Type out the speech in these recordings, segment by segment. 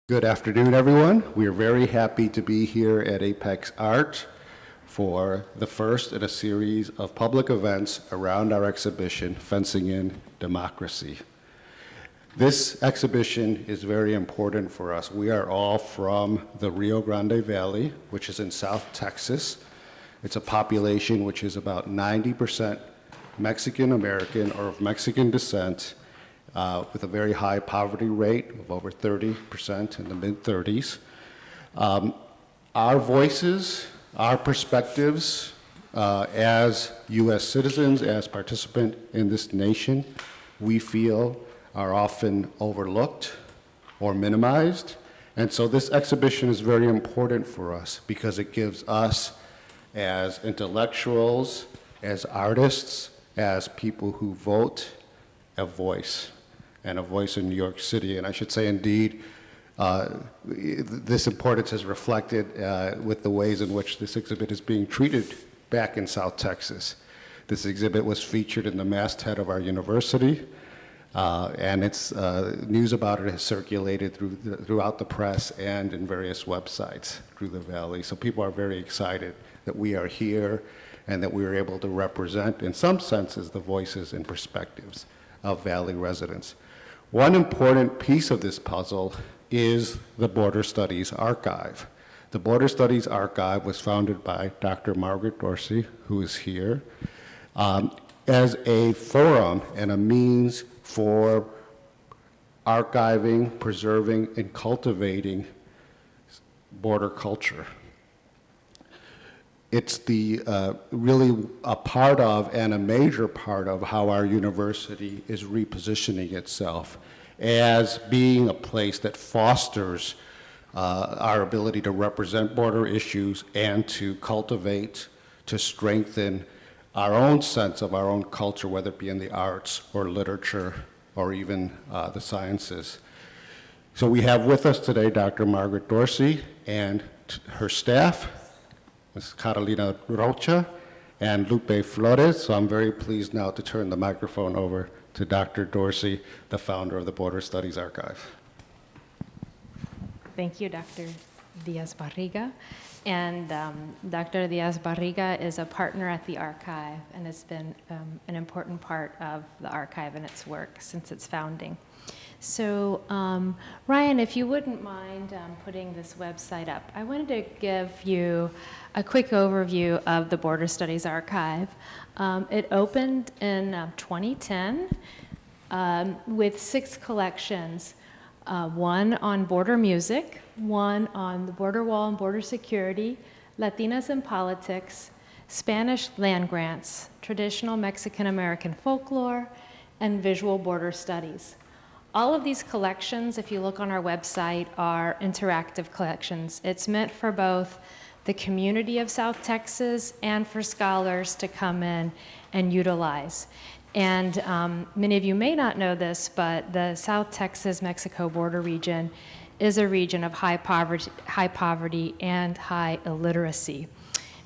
Good afternoon, everyone. We are very happy to be here at apexart for the first in a series of public events around our exhibition, Fencing in Democracy. This exhibition is very important for us. We are all from the Rio Grande Valley, which is in South Texas. It's a population which is about 90% Mexican American or of Mexican descent, with a very high poverty rate of over 30% in the mid-30s. Our voices, our perspectives as U.S. citizens, as participants in this nation, we feel are often overlooked or minimized. And so this exhibition is very important for us because it gives us as intellectuals, as artists, as people who vote, a voice. And a voice in New York City. And I should say, indeed, this importance is reflected with the ways in which this exhibit is being treated back in South Texas. This exhibit was featured in the masthead of our university, and its news about it has circulated throughout the press and in various websites through the Valley. So people are very excited that we are here and that we are able to represent, in some senses, the voices and perspectives of Valley residents. One important piece of this puzzle is the Border Studies Archive. The Border Studies Archive was founded by Dr. Margaret Dorsey, who is here, as a forum and a means for archiving, preserving, and cultivating border culture. It's really a part of and a major part of how our university is repositioning itself as being a place that fosters our ability to represent border issues and to cultivate, to strengthen our own sense of our own culture, whether it be in the arts or literature or even the sciences. So we have with us today Dr. Margaret Dorsey and her staff, Ms. Carolina Rocha and Lupe Flores. So I'm very pleased now to turn the microphone over to Dr. Dorsey, the founder of the Border Studies Archive. Thank you, Dr. Diaz-Barriga. And Dr. Diaz-Barriga is a partner at the archive and has been an important part of the archive and its work since its founding. So, Ryan, if you wouldn't mind putting this website up, I wanted to give you a quick overview of the Border Studies Archive. It opened in 2010 with 6 collections, one on border music, one on the border wall and border security, Latinas and Politics, Spanish land grants, traditional Mexican American folklore, and visual border studies. All of these collections, if you look on our website, are interactive collections. It's meant for both the community of South Texas and for scholars to come in and utilize. And many of you may not know this, but the South Texas-Mexico border region is a region of high poverty and high illiteracy.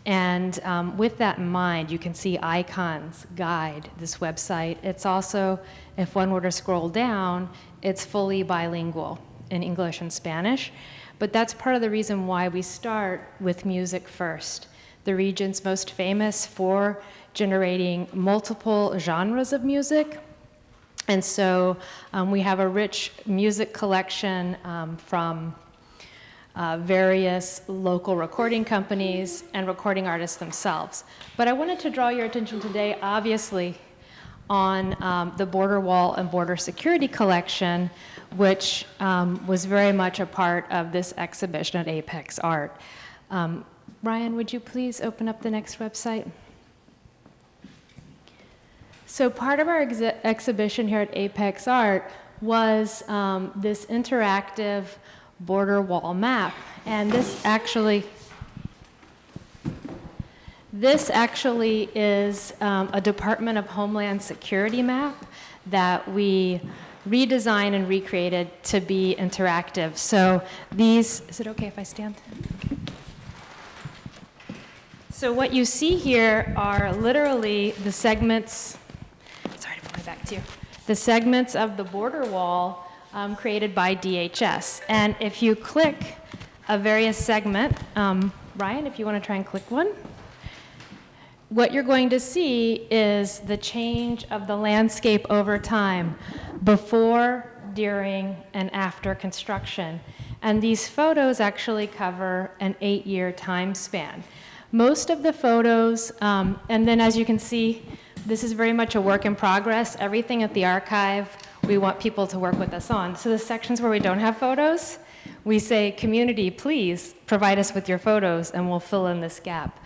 And with that in mind, you can see icons guide this website. It's also, if one were to scroll down, it's fully bilingual in English and Spanish. But that's part of the reason why we start with music first. The region's most famous for generating multiple genres of music. And so we have a rich music collection from various local recording companies and recording artists themselves. But I wanted to draw your attention today, obviously, on the Border Wall and Border Security collection, which was very much a part of this exhibition at apexart. Ryan, would you please open up the next website? So part of our exhibition here at apexart was this interactive border wall map. And this actually is a Department of Homeland Security map that we redesigned and recreated to be interactive. So these, is it okay if I stand? Okay. So what you see here are literally the segments, sorry to put my back to you, the segments of the border wall created by DHS. And if you click a various segment, Ryan, if you want to try and click one, what you're going to see is the change of the landscape over time, before, during, and after construction. And these photos actually cover an 8-year time span. Most of the photos, and then as you can see, this is very much a work in progress. Everything at the archive, we want people to work with us on. So the sections where we don't have photos, we say, community, please provide us with your photos and we'll fill in this gap.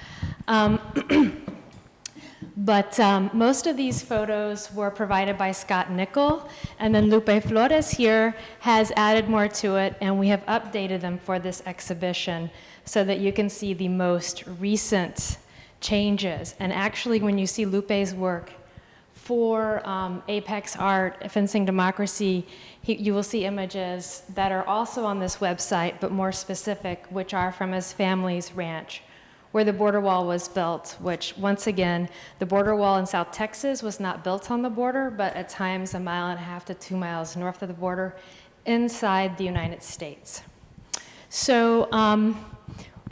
But most of these photos were provided by Scott Nickel, and then Lupe Flores here has added more to it, and we have updated them for this exhibition so that you can see the most recent changes. And actually, when you see Lupe's work for apexart, Fencing Democracy, you will see images that are also on this website, but more specific, which are from his family's ranch, where the border wall was built, which, once again, the border wall in South Texas was not built on the border, but at times 1.5 miles to 2 miles north of the border, inside the United States. So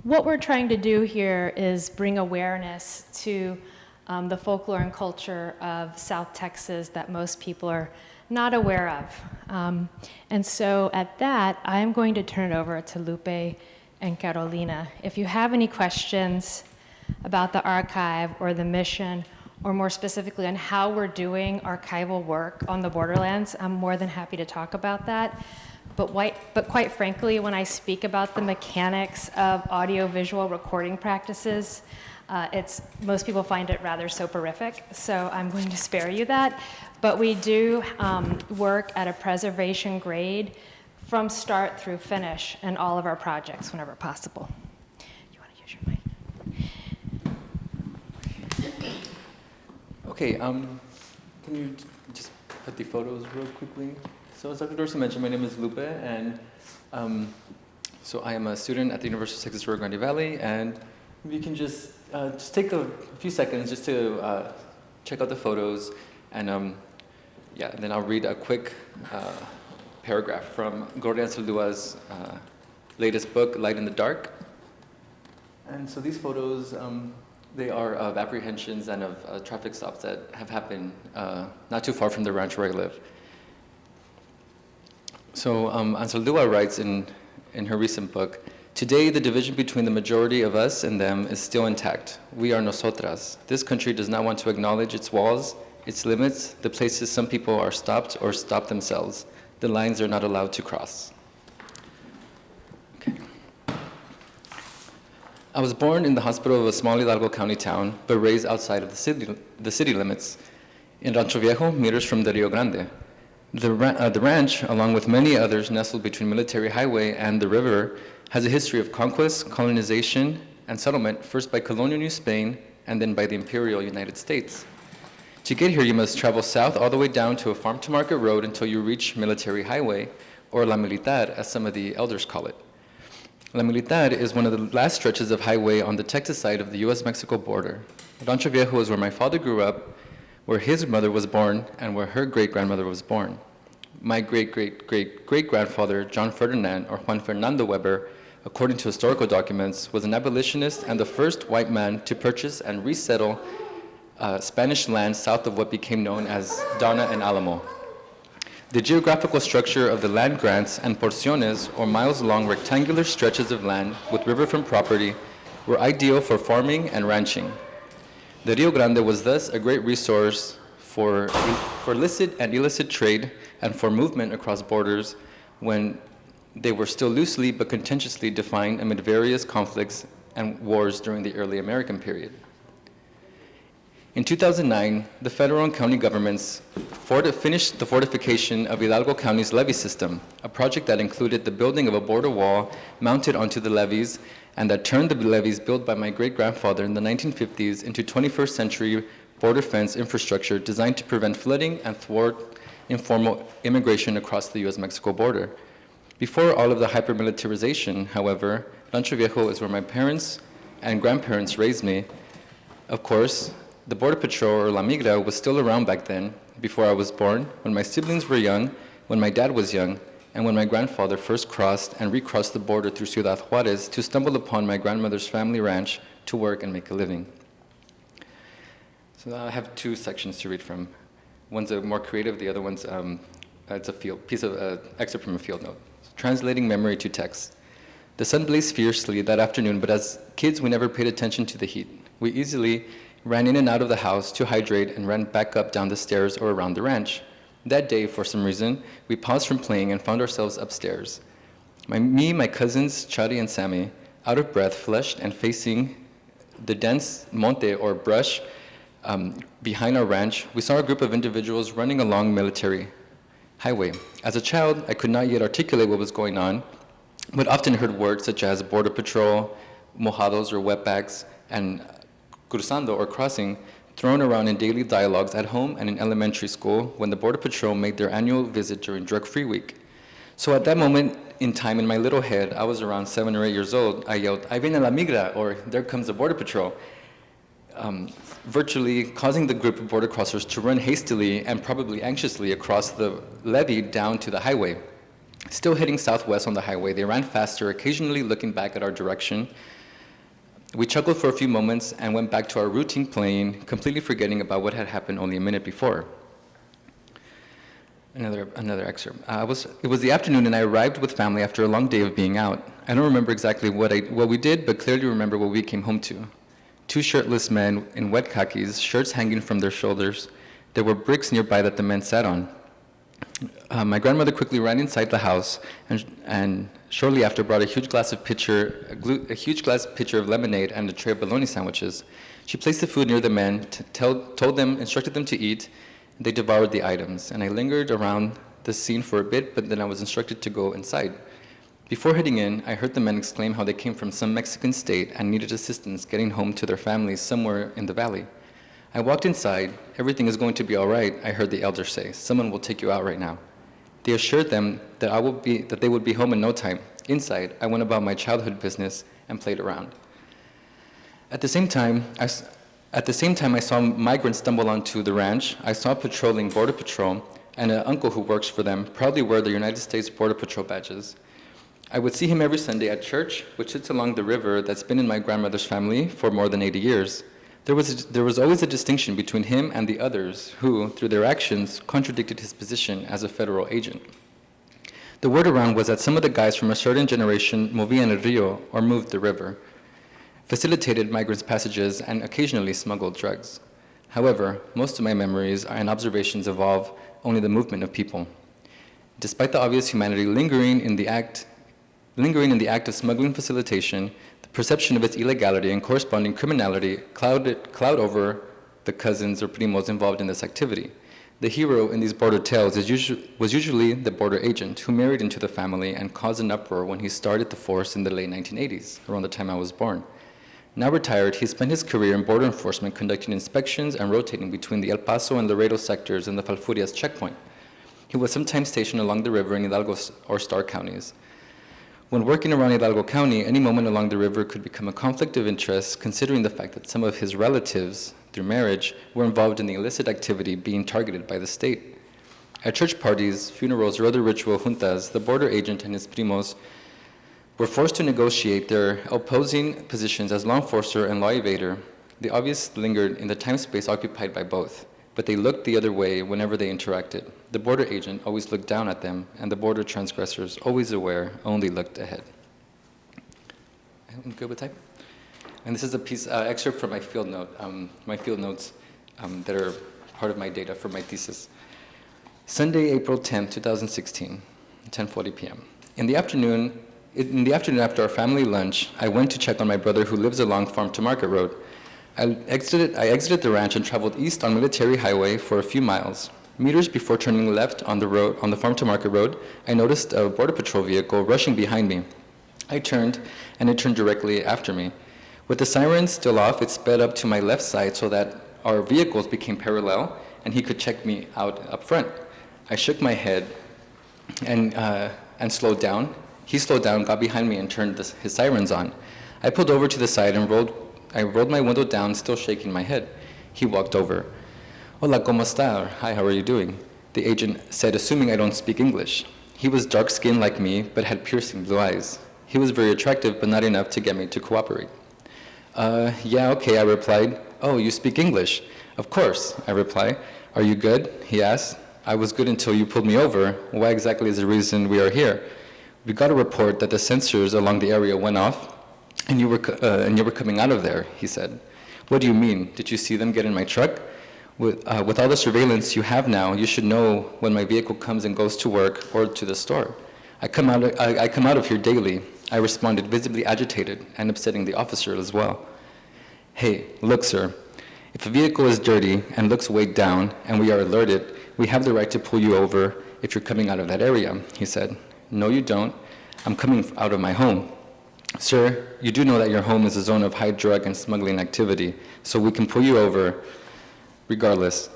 what we're trying to do here is bring awareness to the folklore and culture of South Texas that most people are not aware of. And so at that, I'm going to turn it over to Lupe and Carolina. If you have any questions about the archive or the mission, or more specifically on how we're doing archival work on the borderlands, I'm more than happy to talk about that. But quite frankly, when I speak about the mechanics of audiovisual recording practices, most people find it rather soporific, so I'm going to spare you that. But we do work at a preservation grade from start through finish in all of our projects whenever possible. You want to use your mic? Okay, can you just put the photos real quickly? So as Dr. Dorsey mentioned, my name is Lupe, and so I am a student at the University of Texas Rio Grande Valley, and you can just take a few seconds just to check out the photos, and yeah, and then I'll read a quick paragraph from Gloria Anzaldua's latest book, Light in the Dark. And so these photos, they are of apprehensions and of traffic stops that have happened not too far from the ranch where I live. So Anzaldua writes in her recent book, "Today, the division between the majority of us and them is still intact. We are nosotras. This country does not want to acknowledge its walls, its limits, the places some people are stopped or stop themselves, the lines they're not allowed to cross." Okay. I was born in the hospital of a small Hidalgo County town, but raised outside of the city limits, in Rancho Viejo, meters from the Rio Grande. The ranch, along with many others nestled between Military Highway and the river, has a history of conquest, colonization, and settlement, first by colonial New Spain and then by the Imperial United States. To get here, you must travel south all the way down to a farm-to-market road until you reach Military Highway, or La Militar, as some of the elders call it. La Militar is one of the last stretches of highway on the Texas side of the U.S. Mexico border. Rancho Viejo is where my father grew up, where his mother was born, and where her great-grandmother was born. My great-great-great-great-grandfather, John Ferdinand, or Juan Fernando Weber, according to historical documents, was an abolitionist and the first white man to purchase and resettle Spanish land south of what became known as Donna and Alamo. The geographical structure of the land grants and porciones, or miles-long rectangular stretches of land with riverfront property, were ideal for farming and ranching. The Rio Grande was thus a great resource for licit and illicit trade and for movement across borders when they were still loosely but contentiously defined amid various conflicts and wars during the early American period. In 2009, the federal and county governments finished the fortification of Hidalgo County's levee system, a project that included the building of a border wall mounted onto the levees and that turned the levees built by my great-grandfather in the 1950s into 21st century border fence infrastructure designed to prevent flooding and thwart informal immigration across the U.S. Mexico border. Before all of the hyper-militarization, however, Rancho Viejo is where my parents and grandparents raised me. Of course, the Border Patrol, or La Migra, was still around back then, before I was born, when my siblings were young, when my dad was young, and when my grandfather first crossed and recrossed the border through Ciudad Juarez to stumble upon my grandmother's family ranch to work and make a living. So I have two sections to read from. One's more creative, the other one's it's a piece of excerpt from a field note. Translating memory to text. The sun blazed fiercely that afternoon, but as kids, we never paid attention to the heat. We easily ran in and out of the house to hydrate and ran back up down the stairs or around the ranch. That day, for some reason, we paused from playing and found ourselves upstairs. My cousins, Chari and Sammy, out of breath, flushed and facing the dense monte or brush behind our ranch, we saw a group of individuals running along military highway. As a child, I could not yet articulate what was going on, but often heard words such as border patrol, mojados or wetbacks, and cruzando or crossing thrown around in daily dialogues at home and in elementary school when the Border Patrol made their annual visit during Drug-Free Week. So at that moment in time in my little head, I was around 7 or 8 years old, I yelled, "Ahí viene la migra," or "There comes the Border Patrol," virtually causing the group of border crossers to run hastily and probably anxiously across the levee down to the highway. Still heading southwest on the highway, they ran faster, occasionally looking back at our direction. We chuckled for a few moments and went back to our routine playing, completely forgetting about what had happened only a minute before. Another excerpt. It was the afternoon and I arrived with family after a long day of being out. I don't remember exactly what we did, but clearly remember what we came home to. Two shirtless men in wet khakis, shirts hanging from their shoulders. There were bricks nearby that the men sat on. My grandmother quickly ran inside the house and shortly after brought a huge glass pitcher of lemonade and a tray of bologna sandwiches. She placed the food near the men, instructed them to eat, and they devoured the items. And I lingered around the scene for a bit, but then I was instructed to go inside. Before heading in, I heard the men exclaim how they came from some Mexican state and needed assistance getting home to their families somewhere in the valley. I walked inside. "Everything is going to be all right," I heard the elder say. "Someone will take you out right now." They assured them that they would be home in no time. Inside, I went about my childhood business and played around. At the same time, I saw migrants stumble onto the ranch. I saw patrolling Border Patrol, and an uncle who works for them proudly wear the United States Border Patrol badges. I would see him every Sunday at church, which sits along the river that's been in my grandmother's family for more than 80 years. There was always a distinction between him and the others who, through their actions, contradicted his position as a federal agent. The word around was that some of the guys from a certain generation movían el río, or moved the river, facilitated migrants' passages, and occasionally smuggled drugs. However, most of my memories and observations involve only the movement of people. Despite the obvious humanity lingering in the act of smuggling facilitation, perception of its illegality and corresponding criminality cloud over the cousins or primos involved in this activity. The hero in these border tales was usually the border agent who married into the family and caused an uproar when he started the force in the late 1980s, around the time I was born. Now retired, he spent his career in border enforcement conducting inspections and rotating between the El Paso and Laredo sectors and the Falfurrias checkpoint. He was sometimes stationed along the river in Hidalgo or Star counties. When working around Hidalgo County, any moment along the river could become a conflict of interest, considering the fact that some of his relatives, through marriage, were involved in the illicit activity being targeted by the state. At church parties, funerals, or other ritual juntas, the border agent and his primos were forced to negotiate their opposing positions as law enforcer and law evader. The obvious lingered in the time space occupied by both, but they looked the other way whenever they interacted. The border agent always looked down at them, and the border transgressors, always aware, only looked ahead. I'm good with type? And this is a excerpt from my field notes that are part of my data for my thesis. Sunday, April 10, 2016, 10:40 p.m. In the afternoon after our family lunch, I went to check on my brother who lives along Farm to Market Road. I exited the ranch and traveled east on Military Highway for a few miles. Meters before turning left on the Farm to Market Road, I noticed a Border Patrol vehicle rushing behind me. I turned, and it turned directly after me. With the sirens still off, it sped up to my left side so that our vehicles became parallel, and he could check me out up front. I shook my head and slowed down. He slowed down, got behind me, and turned his sirens on. I pulled over to the side and rolled my window down, still shaking my head. He walked over. "Hola, ¿cómo está?" Or, "Hi, how are you doing?" the agent said, assuming I don't speak English. He was dark-skinned like me, but had piercing blue eyes. He was very attractive, but not enough to get me to cooperate. Yeah, okay, I replied. Oh, you speak English? Of course, I reply. Are you good? He asked. I was good until you pulled me over. Why exactly is the reason we are here? We got a report that the sensors along the area went off, and you were coming out of there, he said. What do you mean? Did you see them get in my truck? With all the surveillance you have now, you should know when my vehicle comes and goes to work or to the store. I come out of here daily. I responded, visibly agitated and upsetting the officer as well. Hey, look, sir. If a vehicle is dirty and looks weighed down and we are alerted, we have the right to pull you over if you're coming out of that area, he said. No, you don't. I'm coming out of my home. Sir, you do know that your home is a zone of high drug and smuggling activity, so we can pull you over regardless.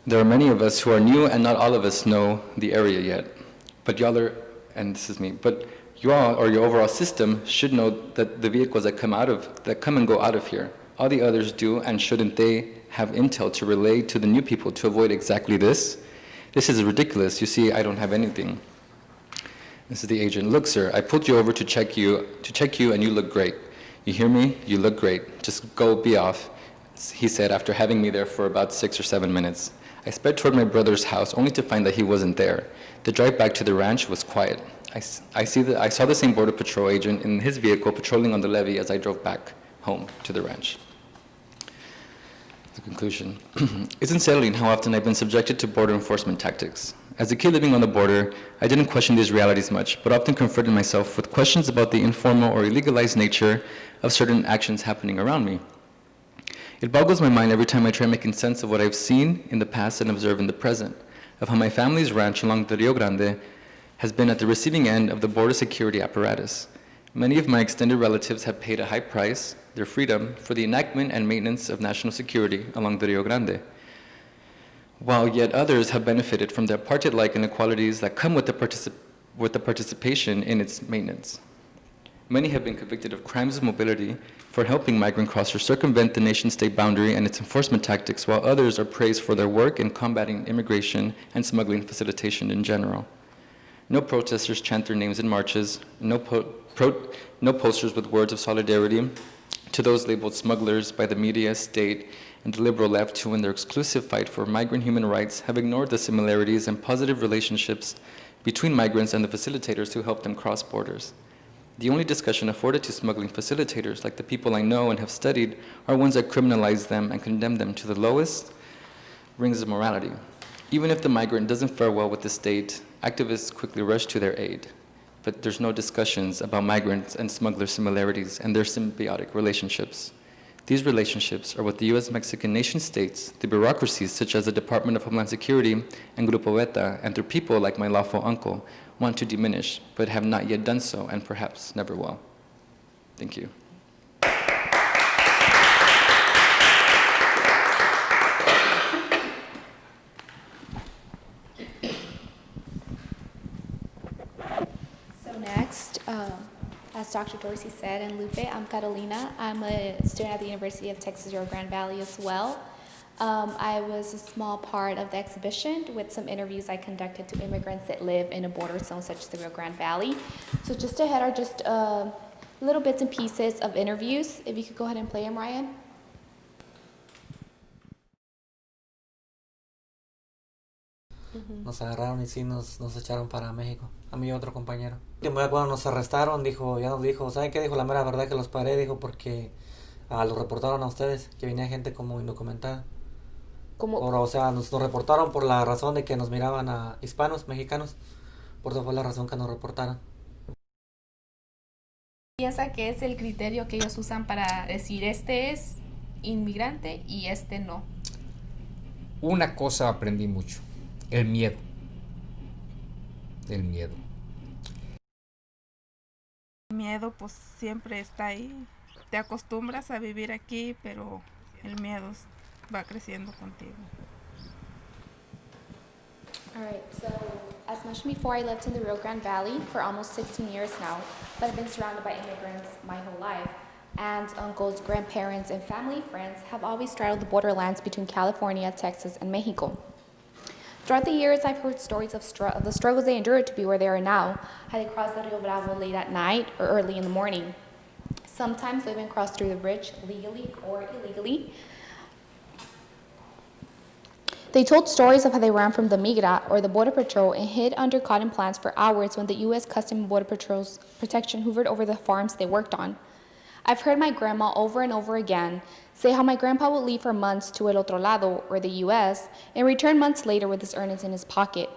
There are many of us who are new and not all of us know the area yet. But y'all are, and this is me, but you all or your overall system should know that the vehicles that come and go out of here, all the others do, and shouldn't they have intel to relay to the new people to avoid exactly this? This is ridiculous. You see, I don't have anything. This is the agent. Look, sir, I pulled you over to check you, and you look great. You hear me? You look great. Just go, be off, he said after having me there for about 6 or 7 minutes. I sped toward my brother's house only to find that he wasn't there. The drive back to the ranch was quiet. I saw the same Border Patrol agent in his vehicle patrolling on the levee as I drove back home to the ranch. The conclusion. It's unsettling how often I've been subjected to border enforcement tactics. As a kid living on the border, I didn't question these realities much, but often confronted myself with questions about the informal or illegalized nature of certain actions happening around me. It boggles my mind every time I try making sense of what I've seen in the past and observe in the present, of how my family's ranch along the Rio Grande has been at the receiving end of the border security apparatus. Many of my extended relatives have paid a high price, their freedom, for the enactment and maintenance of national security along the Rio Grande, while yet others have benefited from the apartheid-like inequalities that come with the participation in its maintenance. Many have been convicted of crimes of mobility for helping migrant crossers circumvent the nation-state boundary and its enforcement tactics, while others are praised for their work in combating immigration and smuggling facilitation in general. No protesters chant their names in marches, no posters with words of solidarity to those labeled smugglers by the media, state, and the liberal left who, in their exclusive fight for migrant human rights, have ignored the similarities and positive relationships between migrants and the facilitators who help them cross borders. The only discussion afforded to smuggling facilitators, like the people I know and have studied, are ones that criminalize them and condemn them to the lowest rings of morality. Even if the migrant doesn't fare well with the state, activists quickly rush to their aid. But there's no discussions about migrants and smuggler similarities and their symbiotic relationships. These relationships are what the U.S. Mexican nation states, the bureaucracies such as the Department of Homeland Security and Grupo Beta, and their people like my lawful uncle, want to diminish, but have not yet done so, and perhaps never will. Thank you. So next, as Dr. Dorsey said, and Lupe, I'm Catalina. I'm a student at the University of Texas Rio Grande Valley as well. I was a small part of the exhibition with some interviews I conducted to immigrants that live in a border zone such as the Rio Grande Valley. So just ahead are just little bits and pieces of interviews. If you could go ahead and play them, Ryan. Nos agarraron y sí nos echaron para México, a mí y otro compañero. Cuando nos arrestaron, ya nos dijo, ¿saben qué? Dijo la mera verdad que los paré, dijo, porque los reportaron a ustedes, que venía gente como indocumentada. O sea, nos reportaron por la razón de que nos miraban a hispanos, mexicanos, por eso fue la razón que nos reportaron. Piensa que es el criterio que ellos usan para decir este es inmigrante y este no. Una cosa aprendí mucho, el miedo. El miedo. El miedo pues siempre está ahí. Te acostumbras a vivir aquí, pero el miedo va creciendo contigo. All right, so as mentioned before, I lived in the Rio Grande Valley for almost 16 years now, but I've been surrounded by immigrants my whole life. Aunts, uncles, grandparents, and family friends have always straddled the borderlands between California, Texas, and Mexico. Throughout the years, I've heard stories of the struggles they endured to be where they are now, how they crossed the Rio Bravo late at night or early in the morning. Sometimes they even crossed through the bridge legally or illegally. They told stories of how they ran from the Migra or the Border Patrol and hid under cotton plants for hours when the U.S. Customs and Border Patrol's protection hovered over the farms they worked on. I've heard my grandma over and over again say how my grandpa would leave for months to El Otro Lado, or the U.S., and return months later with his earnings in his pocket.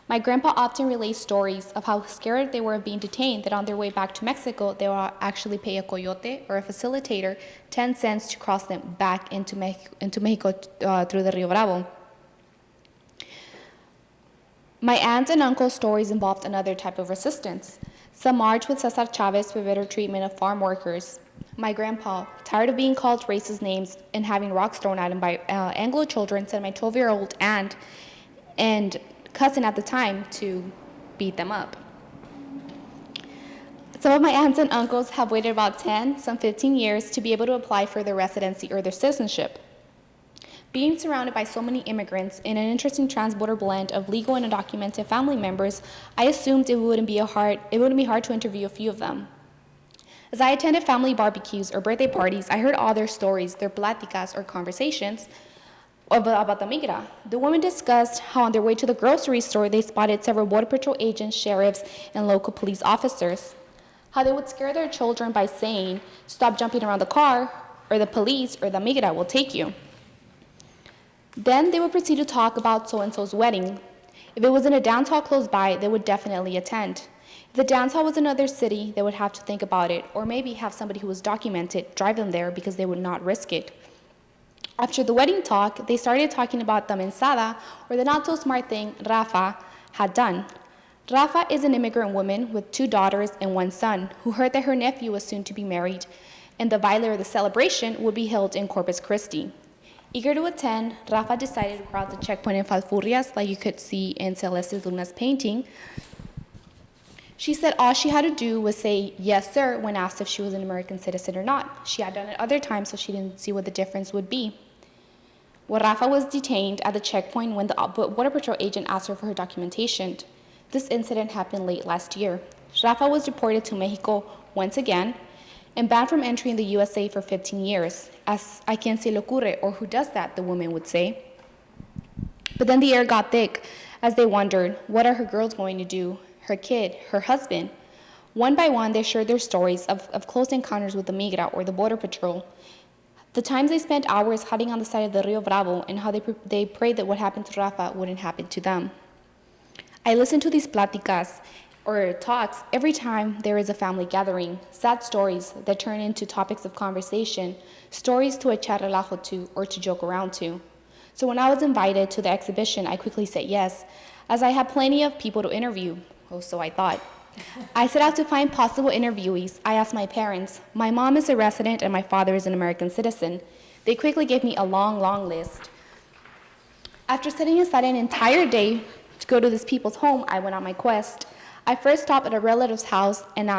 My grandpa often relays stories of how scared they were of being detained that on their way back to Mexico, they would actually pay a coyote or a facilitator 10 cents to cross them back into Mexico through the Rio Bravo. My aunt and uncle's stories involved another type of resistance. Some marched with Cesar Chavez for better treatment of farm workers. My grandpa, tired of being called racist names and having rocks thrown at him by Anglo children, sent my 12-year-old aunt and cousin at the time to beat them up. Some of my aunts and uncles have waited about 10, some 15 years to be able to apply for their residency or their citizenship. Being surrounded by so many immigrants in an interesting transborder blend of legal and undocumented family members, I assumed it wouldn't be hard to interview a few of them. As I attended family barbecues or birthday parties, I heard all their stories, their pláticas or conversations about the migra. The women discussed how on their way to the grocery store, they spotted several Border Patrol agents, sheriffs, and local police officers. How they would scare their children by saying, "Stop jumping around the car," or "the police or the migra will take you." Then they would proceed to talk about so-and-so's wedding. If it was in a dance hall close by, they would definitely attend. If the dance hall was in another city, they would have to think about it, or maybe have somebody who was documented drive them there because they would not risk it. After the wedding talk, they started talking about the mensada, or the not-so-smart thing Rafa had done. Rafa is an immigrant woman with 2 daughters and 1 son, who heard that her nephew was soon to be married, and the baile or the celebration would be held in Corpus Christi. Eager to attend, Rafa decided to cross the checkpoint in Falfurrias, like you could see in Celeste Luna's painting. She said all she had to do was say "yes, sir" when asked if she was an American citizen or not. She had done it other times, so she didn't see what the difference would be. Well, Rafa was detained at the checkpoint when the Border Patrol agent asked her for her documentation. This incident happened late last year. Rafa was deported to Mexico once again and banned from entering the USA for 15 years. As "a quien se le ocurre," or "who does that," the woman would say. But then the air got thick as they wondered, what are her girls going to do? Her kid, her husband? One by one, they shared their stories of close encounters with the migra or the Border Patrol. The times they spent hours hiding on the side of the Rio Bravo and how they prayed that what happened to Rafa wouldn't happen to them. I listened to these pláticas or talks every time there is a family gathering, sad stories that turn into topics of conversation, stories to echar relajo to or to joke around to. So when I was invited to the exhibition, I quickly said yes, as I had plenty of people to interview, or so I thought. I set out to find possible interviewees. I asked my parents. My mom is a resident and my father is an American citizen. They quickly gave me a long, long list. After setting aside an entire day to go to these people's home, I went on my quest. I first stopped at a relative's house and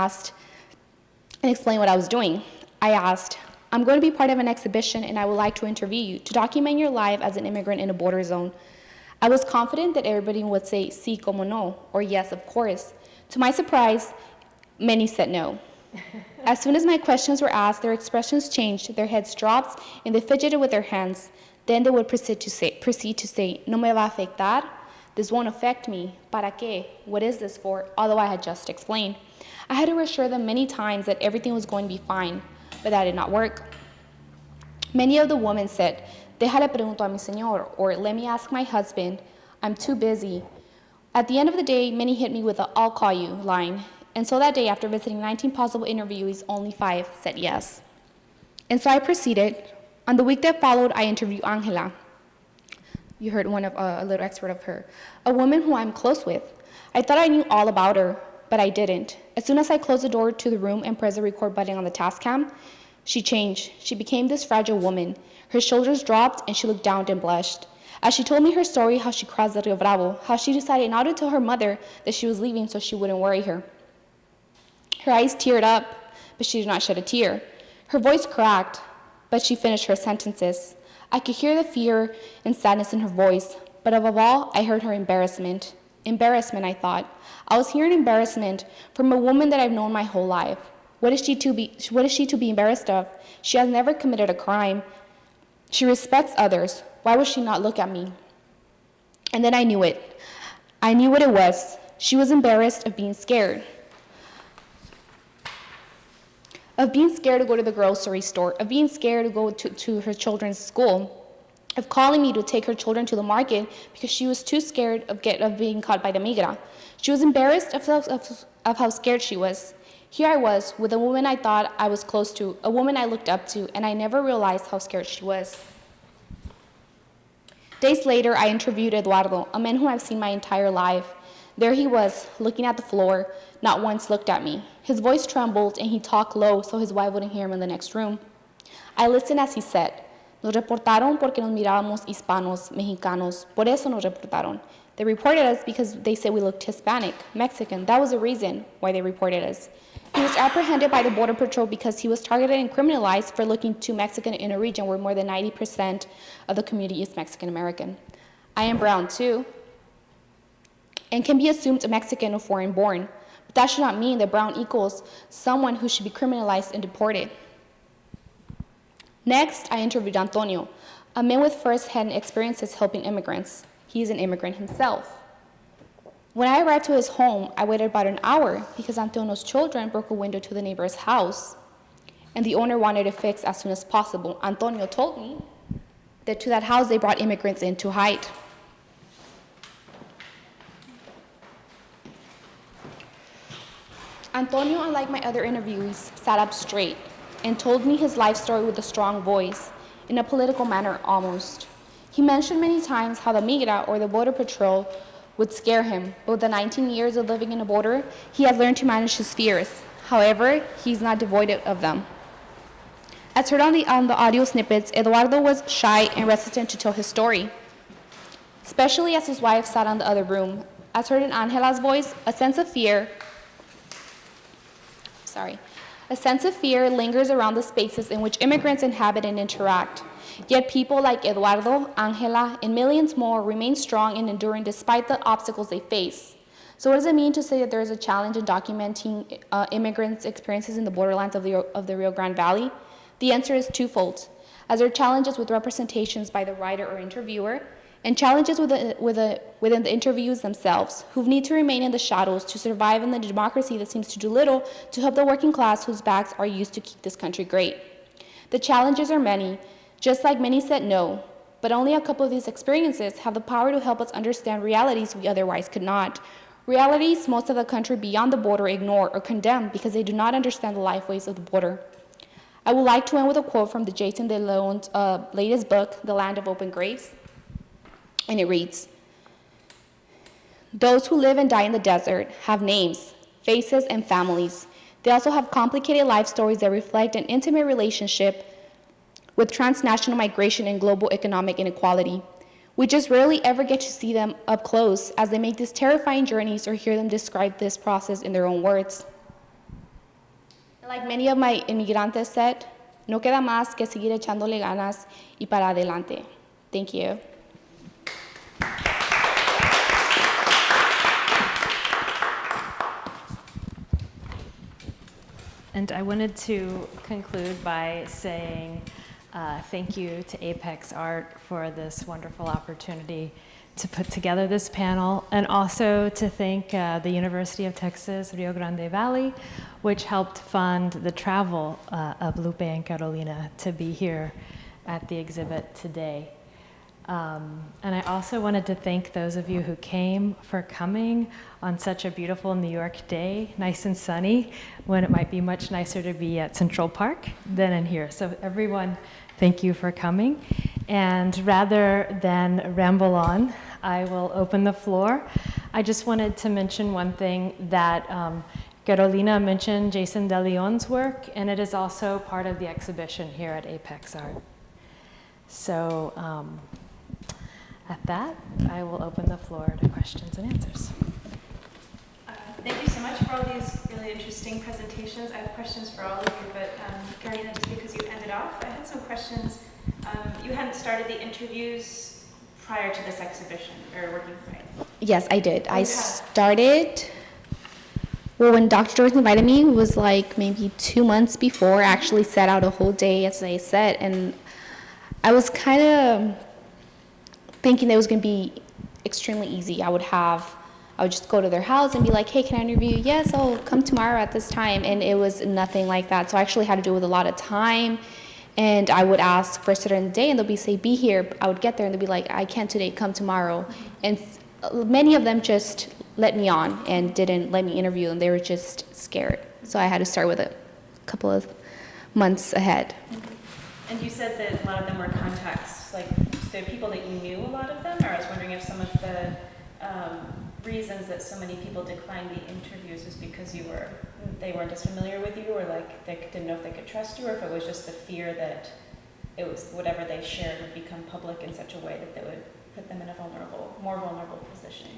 explained what I was doing. I asked, "I'm going to be part of an exhibition and I would like to interview you to document your life as an immigrant in a border zone." I was confident that everybody would say "sí, como no," or "yes, of course." To my surprise, many said no. As soon as my questions were asked, their expressions changed, their heads dropped, and they fidgeted with their hands. Then they would proceed to say, "No me va a afectar," "this won't affect me," "para qué," "what is this for," although I had just explained. I had to reassure them many times that everything was going to be fine, but that did not work. Many of the women said, "Déjale pregunto a mi señor," or "let me ask my husband, I'm too busy." At the end of the day, many hit me with a "I'll call you" line. And so that day, after visiting 19 possible interviewees, only 5 said yes. And so I proceeded. On the week that followed, I interviewed Angela. You heard a little excerpt of her, a woman who I'm close with. I thought I knew all about her, but I didn't. As soon as I closed the door to the room and pressed the record button on the task cam, she changed. She became this fragile woman. Her shoulders dropped and she looked down and blushed. As she told me her story, how she crossed the Rio Bravo, how she decided not to tell her mother that she was leaving so she wouldn't worry her. Her eyes teared up, but she did not shed a tear. Her voice cracked, but she finished her sentences. I could hear the fear and sadness in her voice, But above all, I heard her embarrassment. Embarrassment, I thought. I was hearing embarrassment from a woman that I've known my whole life. What is she to be embarrassed of? She has never committed a crime. She respects others. Why would she not look at me? And then I knew it. I knew what it was. She was embarrassed of being scared. Of being scared to go to the grocery store, of being scared to go to her children's school, of calling me to take her children to the market because she was too scared of being caught by the migra. She was embarrassed of how scared she was. Here I was with a woman I thought I was close to, a woman I looked up to, and I never realized how scared she was. Days later, I interviewed Eduardo, a man whom I've seen my entire life. There he was, looking at the floor, not once looked at me. His voice trembled and he talked low so his wife wouldn't hear him in the next room. I listened as he said, "Nos reportaron porque nos mirábamos hispanos, mexicanos. Por eso nos reportaron." They reported us because they said we looked Hispanic, Mexican. That was the reason why they reported us. He was apprehended by the Border Patrol because he was targeted and criminalized for looking too Mexican in a region where more than 90% of the community is Mexican American. I am brown too, and can be assumed a Mexican or foreign born, but that should not mean that brown equals someone who should be criminalized and deported. Next, I interviewed Antonio, a man with first-hand experiences helping immigrants. He is an immigrant himself. When I arrived to his home, I waited about an hour because Antonio's children broke a window to the neighbor's house, and the owner wanted it fixed as soon as possible. Antonio told me that to that house they brought immigrants in to hide. Antonio, unlike my other interviewees, sat up straight and told me his life story with a strong voice, in a political manner almost. He mentioned many times how the migra, or the border patrol, would scare him, but with the 19 years of living in a border, he has learned to manage his fears. However, he's not devoid of them. As heard on the audio snippets, Eduardo was shy and reticent to tell his story, especially as his wife sat in the other room. As heard in Angela's voice, a sense of fear lingers around the spaces in which immigrants inhabit and interact. Yet people like Eduardo, Angela, and millions more remain strong and enduring despite the obstacles they face. So what does it mean to say that there is a challenge in documenting immigrants' experiences in the borderlands of the Rio Grande Valley? The answer is twofold, as there are challenges with representations by the writer or interviewer, and challenges within the interviews themselves, who need to remain in the shadows to survive in the democracy that seems to do little to help the working class whose backs are used to keep this country great. The challenges are many, just like many said no, but only a couple of these experiences have the power to help us understand realities we otherwise could not. Realities most of the country beyond the border ignore or condemn because they do not understand the lifeways of the border. I would like to end with a quote from Jason De Leon's latest book, The Land of Open Graves, and it reads, "Those who live and die in the desert have names, faces, and families. They also have complicated life stories that reflect an intimate relationship with transnational migration and global economic inequality. We just rarely ever get to see them up close as they make these terrifying journeys or hear them describe this process in their own words." Like many of my inmigrantes said, no queda más que seguir echándole ganas y para adelante. Thank you. And I wanted to conclude by saying thank you to Apex Art for this wonderful opportunity to put together this panel, and also to thank the University of Texas Rio Grande Valley, which helped fund the travel of Lupe and Carolina to be here at the exhibit today. And I also wanted to thank those of you who came for coming on such a beautiful New York day, nice and sunny, when it might be much nicer to be at Central Park than in here. So everyone, thank you for coming. And rather than ramble on, I will open the floor. I just wanted to mention one thing that Carolina mentioned, Jason De Leon's work, and it is also part of the exhibition here at Apex Art. So at that, I will open the floor to questions and answers. Thank you so much for all these really interesting presentations. I have questions for all of you, but Carolina, just because you ended off, I had some questions. You hadn't started the interviews prior to this exhibition, or working right? Yes, I did. I Okay. started, well, when Dr. Dorsey invited me, it was like maybe 2 months before. I actually set out a whole day, as I said, and I was kind of thinking that it was going to be extremely easy. I would just go to their house and be like, hey, can I interview you? Yes, oh, come tomorrow at this time. And it was nothing like that. So I actually had to do it with a lot of time. And I would ask for a certain day, and they'll say, be here. I would get there, and they'll be like, I can't today, come tomorrow. And many of them just let me on and didn't let me interview them. They were just scared. So I had to start with a couple of months ahead. And you said that a lot of them were contacts, like the people that you knew, a lot of them, or I was wondering if some of the reasons that so many people declined the interviews was because they weren't as familiar with you, or like they didn't know if they could trust you, or if it was just the fear that it was whatever they shared would become public in such a way that they would put them in a more vulnerable position.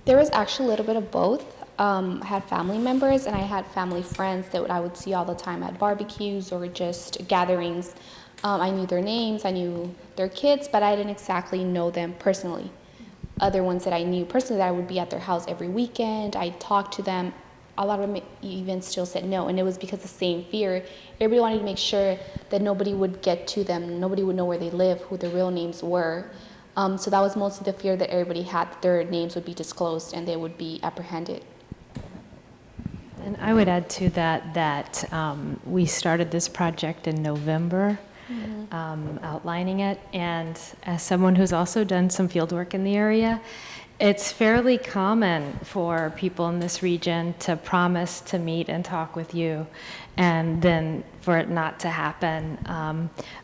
There was actually a little bit of both. I had family members and I had family friends that I would see all the time at barbecues or just gatherings. I knew their names, I knew their kids, but I didn't exactly know them personally. Other ones that I knew personally, that I would be at their house every weekend, I talked to them. A lot of them even still said no, and it was because of the same fear. Everybody wanted to make sure that nobody would get to them, nobody would know where they live, who their real names were. So that was mostly the fear that everybody had, that their names would be disclosed and they would be apprehended. And I would add to that we started this project in November, outlining it. And as someone who's also done some field work in the area, it's fairly common for people in this region to promise to meet and talk with you, and then for it not to happen.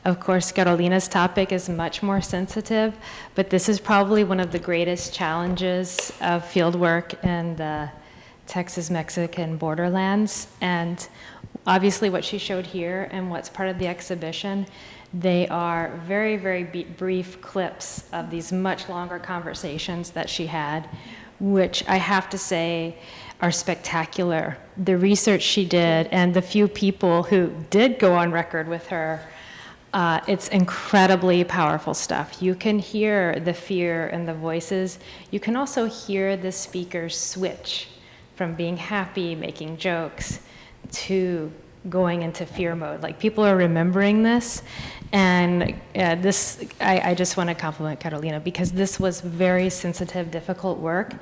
Of course, Carolina's topic is much more sensitive, but this is probably one of the greatest challenges of field work in the Texas-Mexican borderlands. And obviously what she showed here and what's part of the exhibition, they are very, very brief clips of these much longer conversations that she had, which I have to say are spectacular. The research she did and the few people who did go on record with her, it's incredibly powerful stuff. You can hear the fear in the voices. You can also hear the speakers switch from being happy, making jokes, to going into fear mode. Like, people are remembering this. And I just want to compliment Carolina, because this was very sensitive, difficult work.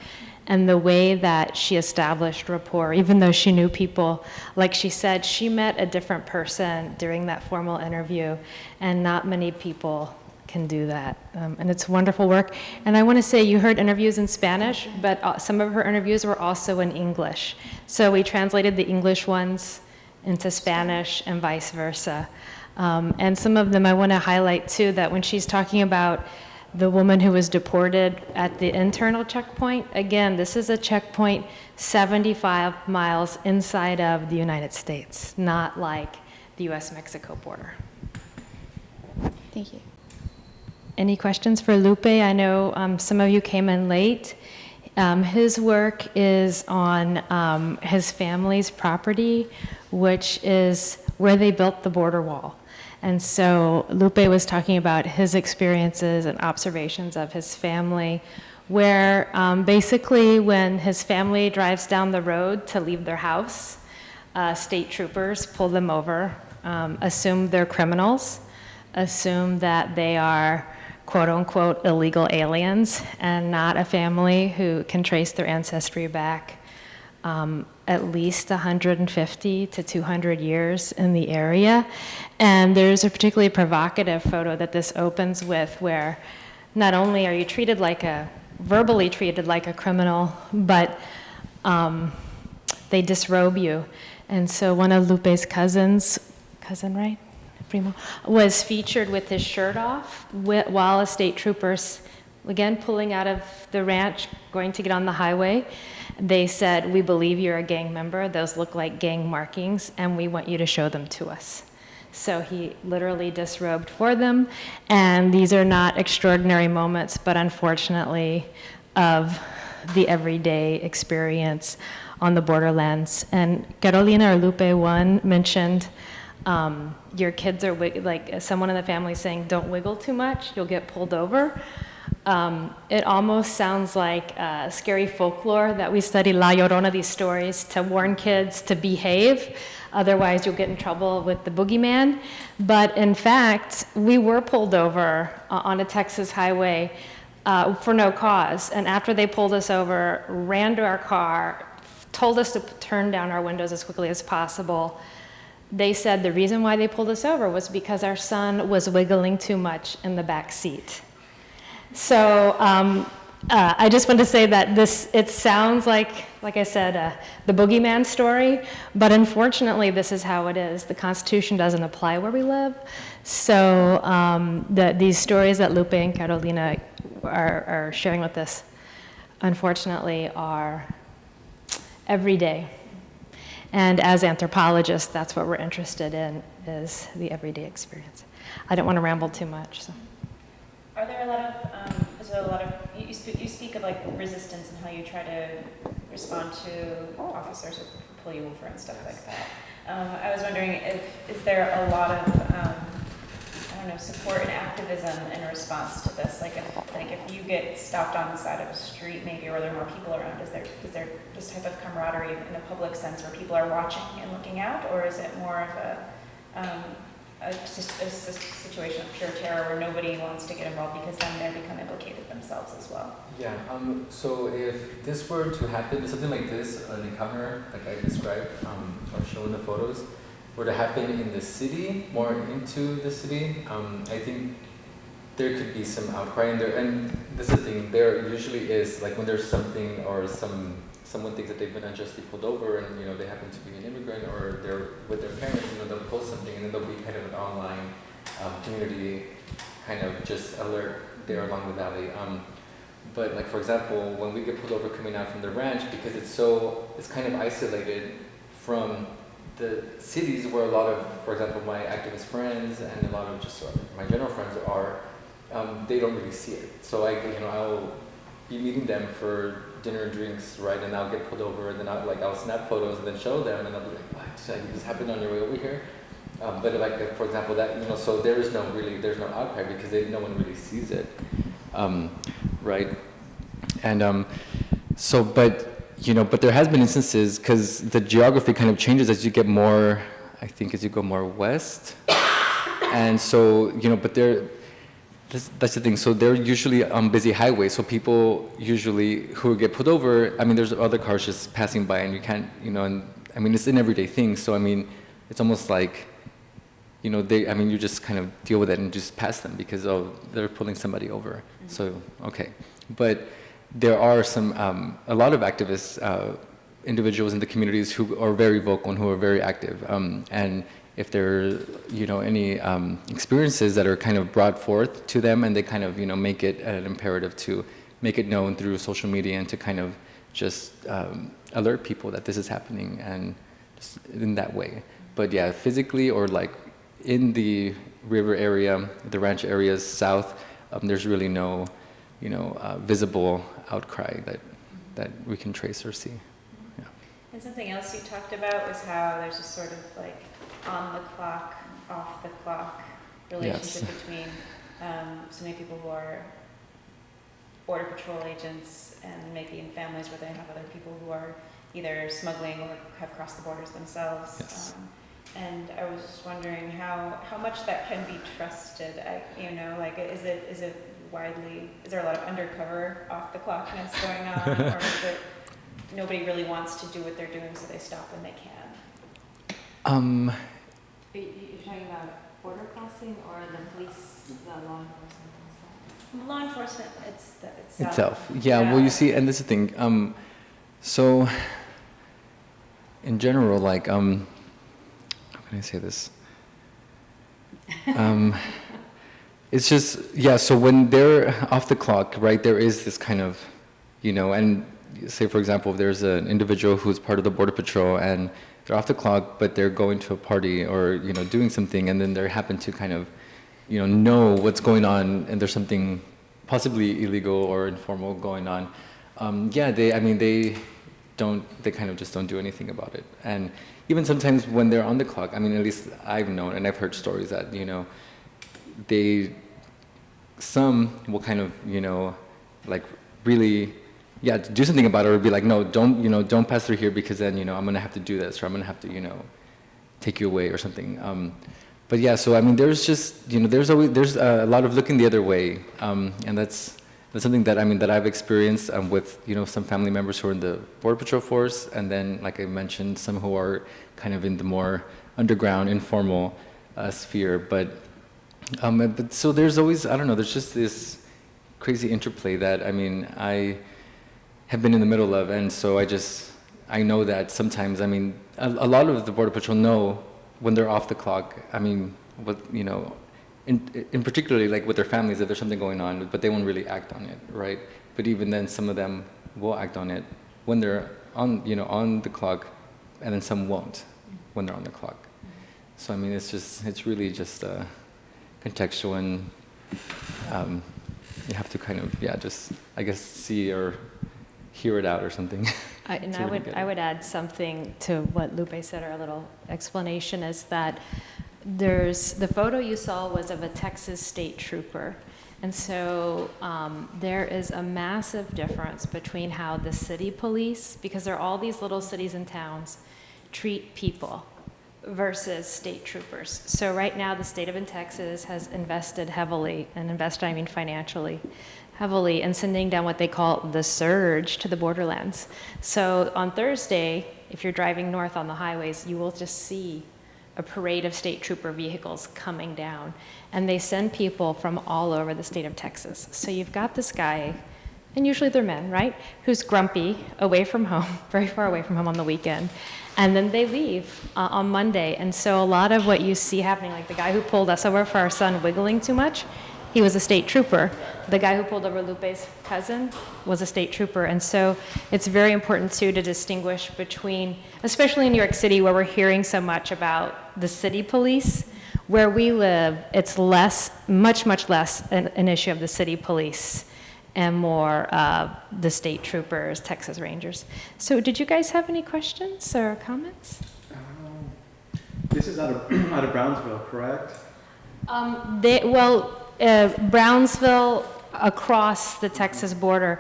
And the way that she established rapport, even though she knew people, like she said, she met a different person during that formal interview, and not many people can do that. And it's wonderful work. And I want to say, you heard interviews in Spanish, but some of her interviews were also in English. So we translated the English ones into Spanish and vice versa. And some of them I want to highlight too, that when she's talking about the woman who was deported at the internal checkpoint, again, this is a checkpoint 75 miles inside of the United States, not like the U.S. Mexico border. Thank you. Any questions for Lupe? I know some of you came in late. His work is on his family's property, which is where they built the border wall. And so Lupe was talking about his experiences and observations of his family, where basically when his family drives down the road to leave their house, state troopers pull them over, assume they're criminals, assume that they are quote-unquote illegal aliens and not a family who can trace their ancestry back at least 150 to 200 years in the area. And there's a particularly provocative photo that this opens with, where not only are you verbally treated like a criminal, but they disrobe you. And so one of Lupe's cousin, right? Primo, was featured with his shirt off while a state trooper's, again, pulling out of the ranch, going to get on the highway. They said, "We believe you're a gang member. Those look like gang markings, and we want you to show them to us." So he literally disrobed for them. And these are not extraordinary moments, but unfortunately of the everyday experience on the borderlands. And Carolina or Lupe, one, mentioned your kids are, like someone in the family saying, don't wiggle too much, you'll get pulled over. It almost sounds like scary folklore that we study La Llorona, these stories to warn kids to behave, otherwise you'll get in trouble with the boogeyman. But in fact, we were pulled over on a Texas highway for no cause. And after they pulled us over, ran to our car, told us to turn down our windows as quickly as possible. They said the reason why they pulled us over was because our son was wiggling too much in the back seat. So I just want to say that it sounds like I said, the boogeyman story, but unfortunately this is how it is. The Constitution doesn't apply where we live. So these stories that Lupe and Carolina are sharing with us, unfortunately, are every day. And as anthropologists, that's what we're interested in, is the everyday experience. I don't want to ramble too much. So. Are there a lot of, is there a lot of, you speak of like resistance and how you try to respond to officers who pull you over and stuff like that. I was wondering is there a lot of, I don't know, support and activism in response to this? Like if you get stopped on the side of a street maybe, or there are more people around, is there this type of camaraderie in a public sense where people are watching and looking out, or is it more of a situation of pure terror where nobody wants to get involved because then they become implicated themselves as well? Yeah, so if this were to happen, something like this, an encounter like I described or shown in the photos, were to happen in the city, more into the city, I think there could be some outcry in there. And this is the thing, there usually is, like when there's something or someone thinks that they've been unjustly pulled over and they happen to be an immigrant or they're with their parents, they'll post something and then there'll be kind of an online community kind of just alert there along the valley. But like for example, when we get pulled over coming out from the ranch, because it's kind of isolated from the cities where a lot of, for example, my activist friends and a lot of just my general friends are, they don't really see it. So I'll be meeting them for dinner and drinks, right? And I'll get pulled over, and then I'll snap photos and then show them, and they'll be like, "What? This happened on your way over here?" But like for example, that so there's no outcry because no one really sees it, right? And but there has been instances because the geography kind of changes as you get more, I think, as you go more west, and so but that's the thing. So they're usually on busy highways. So people usually who get pulled over, I mean, there's other cars just passing by, and you can't, and I mean, it's an everyday thing. So I mean, it's almost like, you just kind of deal with it and just pass them because they're pulling somebody over. Mm-hmm. So okay, but there are a lot of activists, individuals in the communities who are very vocal and who are very active, and if there are, any experiences that are kind of brought forth to them and they kind of, make it an imperative to make it known through social media and to kind of just alert people that this is happening and just in that way. But yeah, physically or like in the river area, the ranch areas south, there's really no, visible outcry that we can trace or see. Yeah. And something else you talked about was how there's a sort of like on the clock, off the clock relationship between so many people who are Border Patrol agents and maybe in families where they have other people who are either smuggling or have crossed the borders themselves. Yes. And I was just wondering how much that can be trusted. Is it widely? Is there a lot of undercover, off the clockness going on, or is it nobody really wants to do what they're doing, so they stop when they can? You're talking about border crossing or the police, the law enforcement? Law enforcement itself. Yeah. Well, you see, and this is the thing. So, in general, like, how can I say this? It's just, so when they're off the clock, right, there is this kind of, and say, for example, if there's an individual who's part of the Border Patrol and they're off the clock, but they're going to a party or, doing something, and then they happen to kind of, know what's going on, and there's something possibly illegal or informal going on. They kind of just don't do anything about it. And even sometimes when they're on the clock, I mean, at least I've known and I've heard stories that, some will kind of, like really, do something about it, or be like, no, don't pass through here because then, I'm going to have to do this, or I'm going to have to, take you away or something. But yeah, so I mean, there's just, there's a lot of looking the other way, and that's something that that I've experienced with some family members who are in the Border Patrol force, and then like I mentioned, some who are kind of in the more underground, informal sphere. But so there's always, I don't know, there's just this crazy interplay that I have been in the middle of, and so I know that sometimes a lot of the Border Patrol know when they're off the clock. In particularly like with their families, if there's something going on, but they won't really act on it, right? But even then, some of them will act on it when they're on the clock, and then some won't when they're on the clock. So it's really just contextual, and you have to kind of just I guess see or hear it out or something. I would add something to what Lupe said, or a little explanation, is that the photo you saw was of a Texas state trooper. And so there is a massive difference between how the city police, because there are all these little cities and towns, treat people versus state troopers. So right now the state of Texas has invested heavily, and I mean financially, heavily in sending down what they call the surge to the borderlands. So on Thursday, if you're driving north on the highways, you will just see a parade of state trooper vehicles coming down. And they send people from all over the state of Texas. So you've got this guy, and usually they're men, right, who's grumpy, away from home, very far away from home on the weekend. And then they leave on Monday. And so a lot of what you see happening, like the guy who pulled us over for our son wiggling too much, he was a state trooper. The guy who pulled over Lupe's cousin was a state trooper. And so it's very important, too, to distinguish between, especially in New York City, where we're hearing so much about the city police. Where we live, it's much less an issue of the city police and more the state troopers, Texas Rangers. So did you guys have any questions or comments? This is out of Brownsville, correct? Brownsville across the Texas border.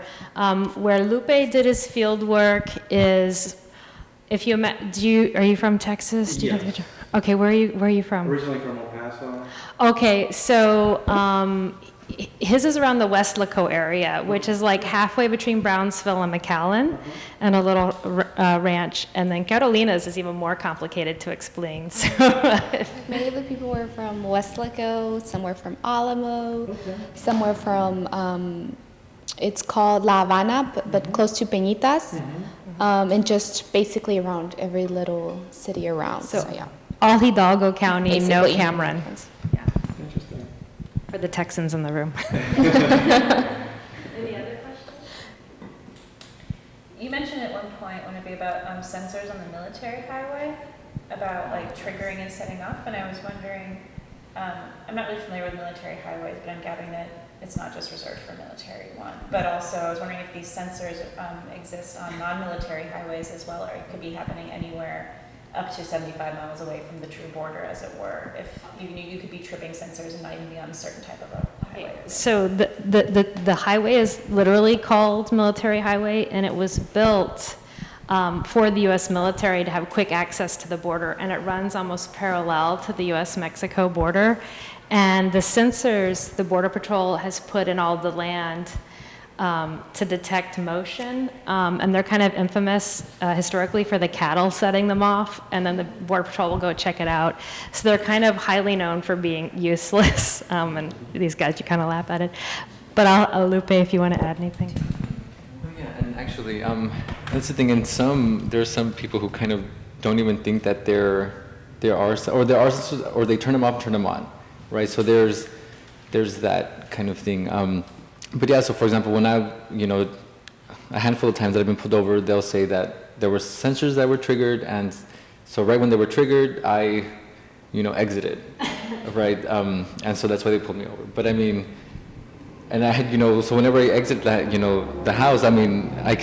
Where Lupe did his field work is, are you from Texas? Do you know the- Okay, where are you from? Originally from El Paso. Okay, so his is around the Westlaco area, which is like halfway between Brownsville and McAllen, and a little ranch. And then Carolina's is even more complicated to explain. So Many of the people were from Westlaco, some were from Alamo, some were from, it's called La Habana, but close to Peñitas, and just basically around every little city around. So yeah. all Hidalgo County, Basically. no Cameron. Yeah. Interesting. For the Texans in the room. Any other questions? You mentioned at one point, Wendy, about sensors on the military highway, about like triggering and setting off, and I was wondering, I'm not really familiar with military highways, but I'm gathering that it's not just reserved for military one, but also I was wondering if these sensors exist on non-military highways as well, or it could be happening anywhere up to 75 miles away from the true border, as it were, if you could be tripping sensors and not even be on a certain type of a highway. So the highway is literally called Military Highway, and it was built for the U.S. military to have quick access to the border, and it runs almost parallel to the U.S. Mexico border. And the sensors the Border Patrol has put in all the land to detect motion, and they're kind of infamous historically for the cattle setting them off, and then the Border Patrol will go check it out. So they're kind of highly known for being useless, and these guys, you kind of laugh at it. But I'll Lupe, if you want to add anything. Oh, yeah, and actually, that's the thing. There's some people who kind of don't even think that there are, or they turn them off, turn them on, right? So there's that kind of thing. But yeah, so for example, when a handful of times that I've been pulled over, they'll say that there were sensors that were triggered, and so right when they were triggered, I, exited, right? And so that's why they pulled me over. But I mean, and I had, so whenever I exit that, the house, I mean, I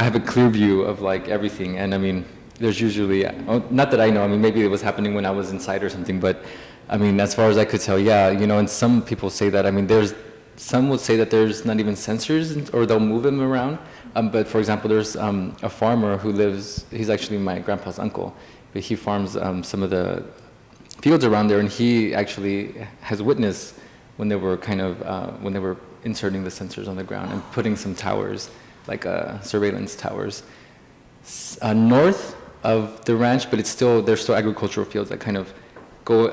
have a clear view of like everything, and I mean, there's usually, not that I know, I mean, maybe it was happening when I was inside or something, but I mean, as far as I could tell, yeah, you know, and some people say that, I mean, some would say that there's not even sensors, or they'll move them around. But for example, there's a farmer who lives, he's actually my grandpa's uncle, but he farms some of the fields around there, and he actually has witnessed when they were when they were inserting the sensors on the ground and putting some towers, like surveillance towers, north of the ranch, but there's still agricultural fields that kind of go,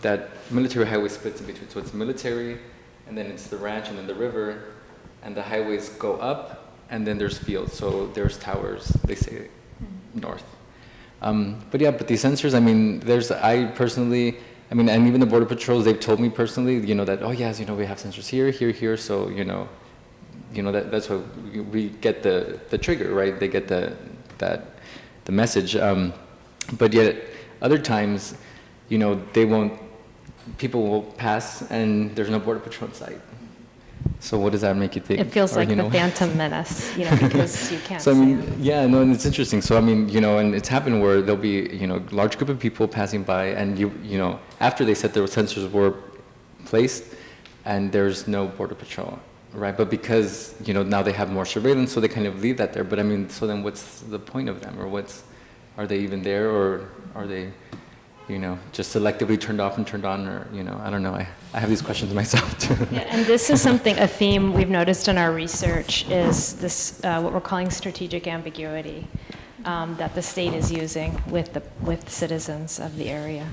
that military highway splits in between. So it's military, and then it's the ranch, and then the river, and the highways go up, and then there's fields. So there's towers, they say, north. But yeah, but these sensors, I mean, and even the Border Patrols, they've told me personally, you know, that, oh yes, you know, we have sensors here, so, you know, that's what we get the trigger, right? They get the message. But yet, other times, you know, people will pass and there's no Border Patrol in sight. So what does that make you think? It feels like the Phantom Menace, you know, because you can't so, I mean, see them. yeah, no, and it's interesting. So, I mean, you know, and it's happened where there'll be, you know, a large group of people passing by, and you know, after they said their sensors were placed, and there's no Border Patrol, right? But because, you know, now they have more surveillance, so they kind of leave that there. But I mean, so then what's the point of them, or are they even there, or are they, you know, just selectively turned off and turned on, or, you know, I don't know. I have these questions myself too. Yeah, and this is a theme we've noticed in our research is this, what we're calling strategic ambiguity, that the state is using with citizens of the area.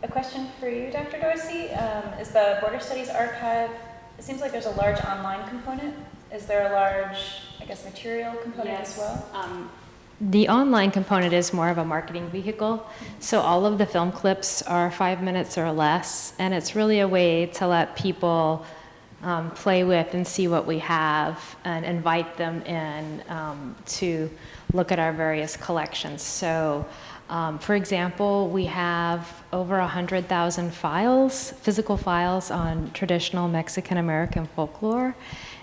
A question for you, Dr. Dorsey. Is the Border Studies Archive, it seems like there's a large online component. Is there a large, I guess, material component as well? The online component is more of a marketing vehicle. So all of the film clips are 5 minutes or less, and it's really a way to let people play with and see what we have and invite them in to look at our various collections. So for example, we have over 100,000 files, physical files on traditional Mexican American folklore,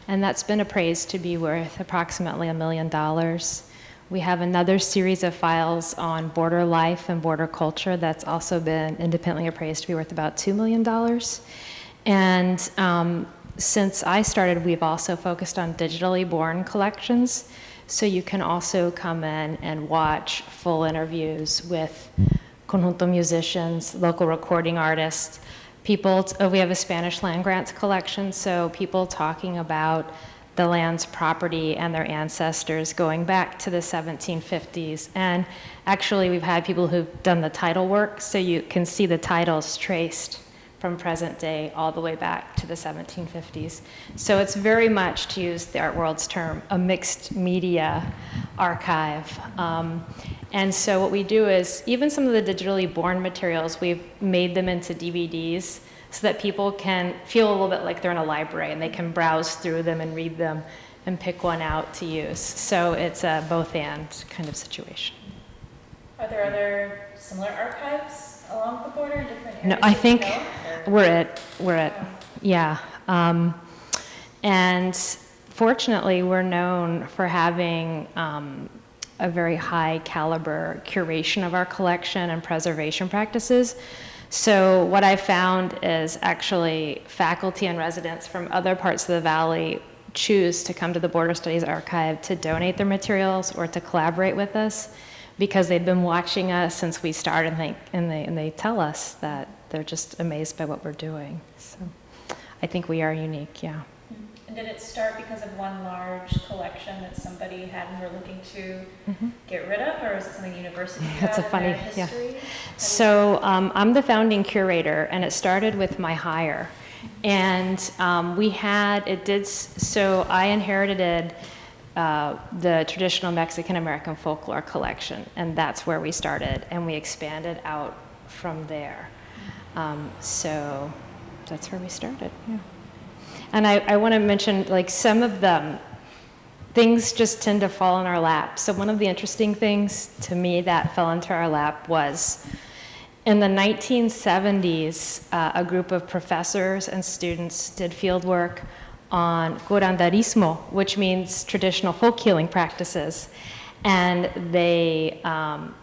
and that's been appraised to be worth approximately $1 million. We have another series of files on border life and border culture that's also been independently appraised to be worth about $2 million. And since I started, we've also focused on digitally born collections. So you can also come in and watch full interviews with conjunto musicians, local recording artists, people. We have a Spanish land grants collection, so people talking about the land's property and their ancestors going back to the 1750s. And actually, we've had people who've done the title work, so you can see the titles traced from present day all the way back to the 1750s. So it's very much, to use the art world's term, a mixed media archive. And so what we do is, even some of the digitally born materials, we've made them into DVDs so that people can feel a little bit like they're in a library and they can browse through them and read them and pick one out to use. So it's a both and kind of situation. Are there other similar archives along the border in different areas? No, I think we're at, yeah. And fortunately, we're known for having a very high caliber curation of our collection and preservation practices. So what I found is actually faculty and residents from other parts of the valley choose to come to the Border Studies Archive to donate their materials or to collaborate with us because they've been watching us since we started, and they tell us that they're just amazed by what we're doing. So I think we are unique, yeah. And did it start because of one large collection that somebody had and were looking to get rid of, or is it something the university That's a had in funny, their history? yeah. So I'm the founding curator, and it started with my hire. And so I inherited the traditional Mexican American folklore collection, and that's where we started, and we expanded out from there. So that's where we started, yeah. And I want to mention, like, some of them, things just tend to fall in our lap. So one of the interesting things to me that fell into our lap was in the 1970s, a group of professors and students did field work on Corandarismo, which means traditional folk healing practices. And they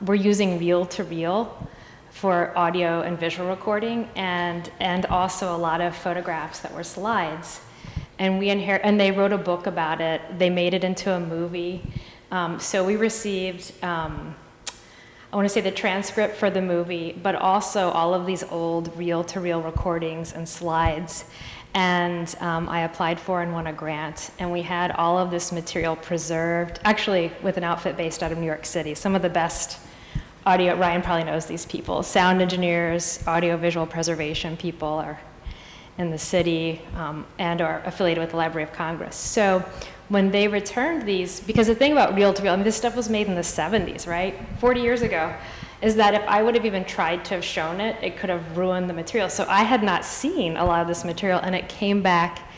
were using reel-to-reel for audio and visual recording, and also a lot of photographs that were slides. And and they wrote a book about it. They made it into a movie. So we received, I want to say the transcript for the movie, but also all of these old reel-to-reel recordings and slides. And I applied for and won a grant. And we had all of this material preserved, actually with an outfit based out of New York City. Some of the best audio, Ryan probably knows these people, sound engineers, audio-visual preservation people are in the city and are affiliated with the Library of Congress. So when they returned these, because the thing about reel-to-reel, I mean, this stuff was made in the 70s, right? 40 years ago, is that if I would have even tried to have shown it, it could have ruined the material. So I had not seen a lot of this material, and it came back,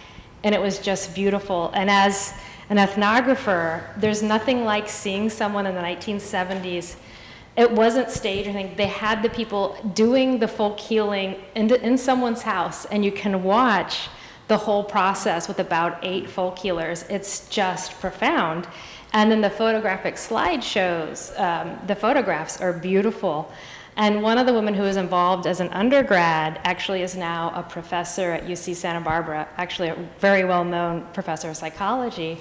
and it was just beautiful. And as an ethnographer, there's nothing like seeing someone in the 1970s. It wasn't staged or anything. They had the people doing the folk healing in someone's house, and you can watch the whole process with about 8 folk healers. It's just profound. And then the photographic slideshows, the photographs are beautiful. And one of the women who was involved as an undergrad actually is now a professor at UC Santa Barbara, actually a very well-known professor of psychology.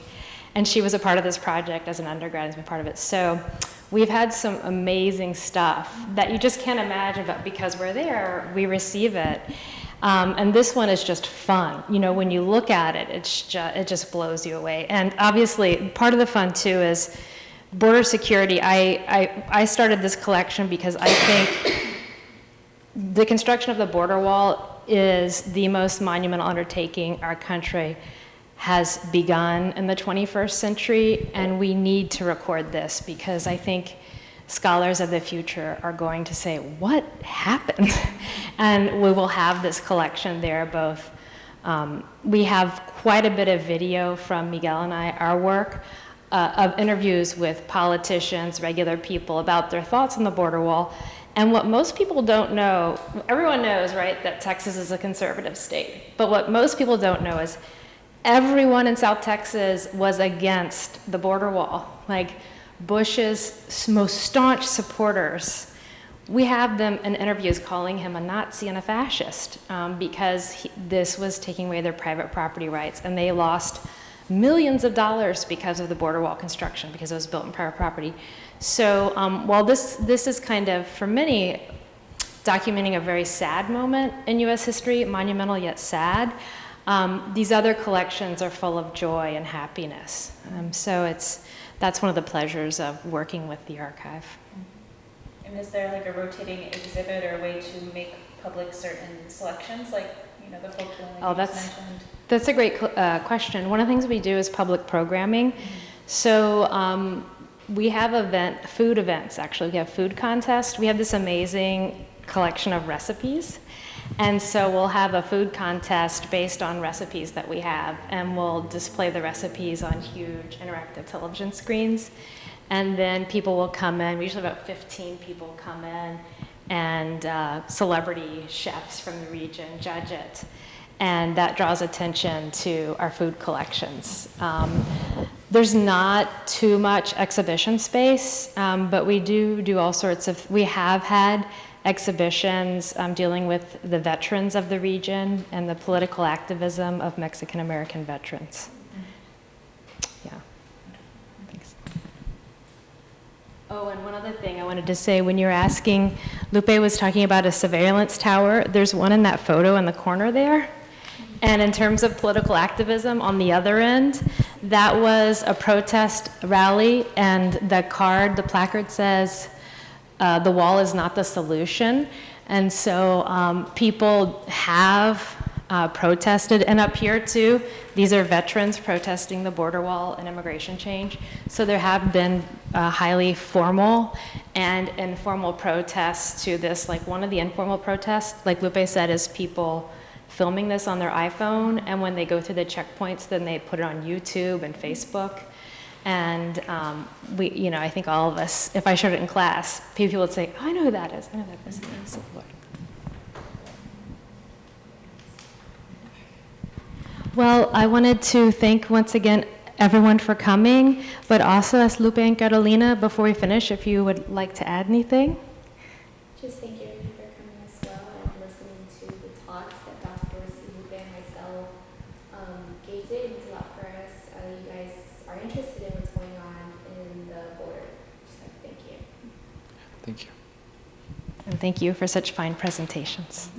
And she was a part of this project as an undergrad, has been part of it. So we've had some amazing stuff that you just can't imagine, but because we're there, we receive it. And this one is just fun. You know, when you look at it, it just blows you away. And obviously, part of the fun too is border security. I started this collection because I think the construction of the border wall is the most monumental undertaking our country has begun in the 21st century, and we need to record this because I think scholars of the future are going to say, what happened? And we will have this collection there both. We have quite a bit of video from Miguel and I, our work, of interviews with politicians, regular people about their thoughts on the border wall. And what most people don't know, everyone knows, right, that Texas is a conservative state. But what most people don't know is everyone in South Texas was against the border wall. Like Bush's most staunch supporters, we have them in interviews calling him a Nazi and a fascist because this was taking away their private property rights, and they lost millions of dollars because of the border wall construction, because it was built in private property. So while this is kind of, for many, documenting a very sad moment in U.S. history, monumental yet sad, these other collections are full of joy and happiness. So that's one of the pleasures of working with the archive. And is there like a rotating exhibit or a way to make public certain selections, like, you know, the folk healing that you just mentioned? That's a great question. One of the things we do is public programming. So we have food events, actually. We have food contests. We have this amazing collection of recipes. And so we'll have a food contest based on recipes that we have, and we'll display the recipes on huge interactive television screens. And then people will come in, usually about 15 people come in, and celebrity chefs from the region judge it. And that draws attention to our food collections. There's not too much exhibition space, but we do all sorts of, we have had exhibitions dealing with the veterans of the region and the political activism of Mexican American veterans. Yeah. Thanks. Oh, and one other thing I wanted to say, when you're asking, Lupe was talking about a surveillance tower. There's one in that photo in the corner there. And in terms of political activism, on the other end, that was a protest rally, and the placard says, the wall is not the solution. And so people have protested, and up here too, these are veterans protesting the border wall and immigration change. So there have been highly formal and informal protests to this. Like one of the informal protests, like Lupe said, is people filming this on their iPhone, and when they go through the checkpoints, then they put it on YouTube and Facebook. And I think all of us, if I showed it in class, people would say, oh, I know who that is. I know that is. Well, I wanted to thank once again everyone for coming, but also as Lupe and Carolina, before we finish, if you would like to add anything. Just thank you everybody for coming as well and listening to the talks that Dr. Dorsey, Lupe, and myself gave today. It means a lot for us. You guys are interested in what's going on in the border. So thank you. Thank you. And thank you for such fine presentations.